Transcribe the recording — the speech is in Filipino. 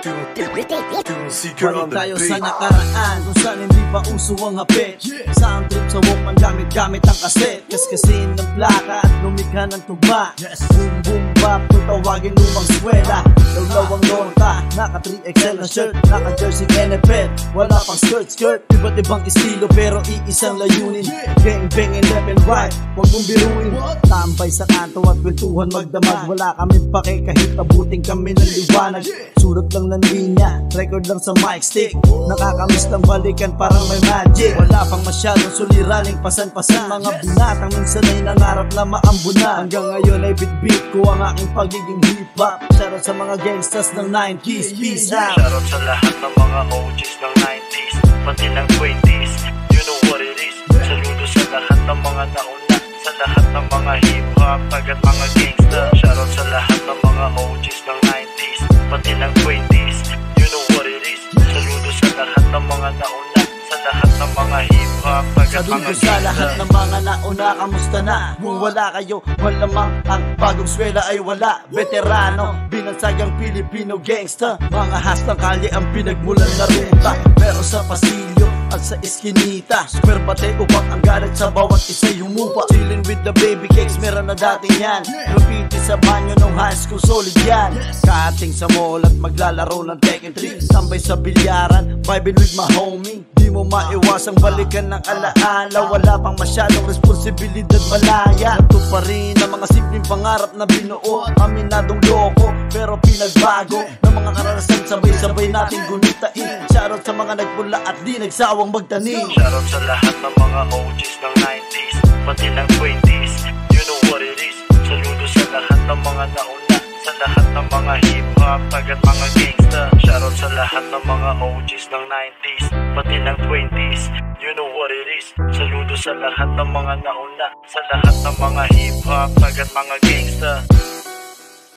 Balik tayo sa nakaraan kung saan hindi pa uso ang hapit. Sound trip sa Walkman gamit ang kaset. Kaskasin ng plaka at lumikha ng tuba. Boom boom bap kung tawagin lumang swela. Lawlawang nota, naka 3XL na shirt, naka jersey NFL. Wala pang skirt, iba't ibang estilo pero iisang layunin. Bang bang and left and right, huwag mong biruin. Tambay sa kanto at kwentuhan magdamag. Wala kaming pake kahit abuting kami ng liwanag. Surat lang ng linya, record lang sa mic stick. Nakakamiss lang balikan parang may magic. Wala pang masyadong suliraning pasan-pasan. Mga binatang minsan ay nangarap na maambunan. Hanggang ngayon ay beat ko ang aking pagiging hip-hop. Shoutout sa mga gangsters ng 90s, peace out. Shoutout sa lahat ng mga OGs ng 90s, pati ng 20s, you know what it is. Saludo sa lahat ng mga nauna, sa lahat ng mga hip-hop, agad mga gangster. Shoutout sa lahat ng mga OGs ng 90s, pati ng 20s, you know what it is. Saludo sa lahat ng mga nauna, sa lahat ng mga hip-hop, agad mga gangster. Sa lahat ng mga nauna, kamusta na? Kung wala kayo, malamang ang bagong swela ay wala. Veterano, binansagang Filipino gangsta. Mga hastang kalye ang pinagmulan na ruta. Pero sa pasilyo at sa eskinita, square bate upang ang galit sa bawat isa'y humupa. Chillin' with the baby cakes, meron na dati yan. Graffiti sa banyo nung high school, solid yan. Kating sa mall at maglalaro ng Tekken 3. Tambay sa bilyaran, vibing with my homie. Di mo maiwasang balikan ng alaala. Wala pang masyadong responsibilidad malaya. Ito pa rin ang mga simpleng pangarap na binuo. Aminadong loko, pero pinagbago ng mga karanasan, sabay-sabay natin gunitain. Shoutout sa mga nagpula at di nagsawang magtanim. Shoutout sa lahat ng mga OGs ng 90s, pati ng 20s, you know what it is. Saludo sa lahat ng mga nauna, sa lahat ng mga hip-hop, agad mga gangster. Shoutout sa lahat ng mga OGs ng 90s, pati ng 20s, you know what it is. Saludo sa lahat ng mga nauna, sa lahat ng mga hip-hop, agad mga gangster.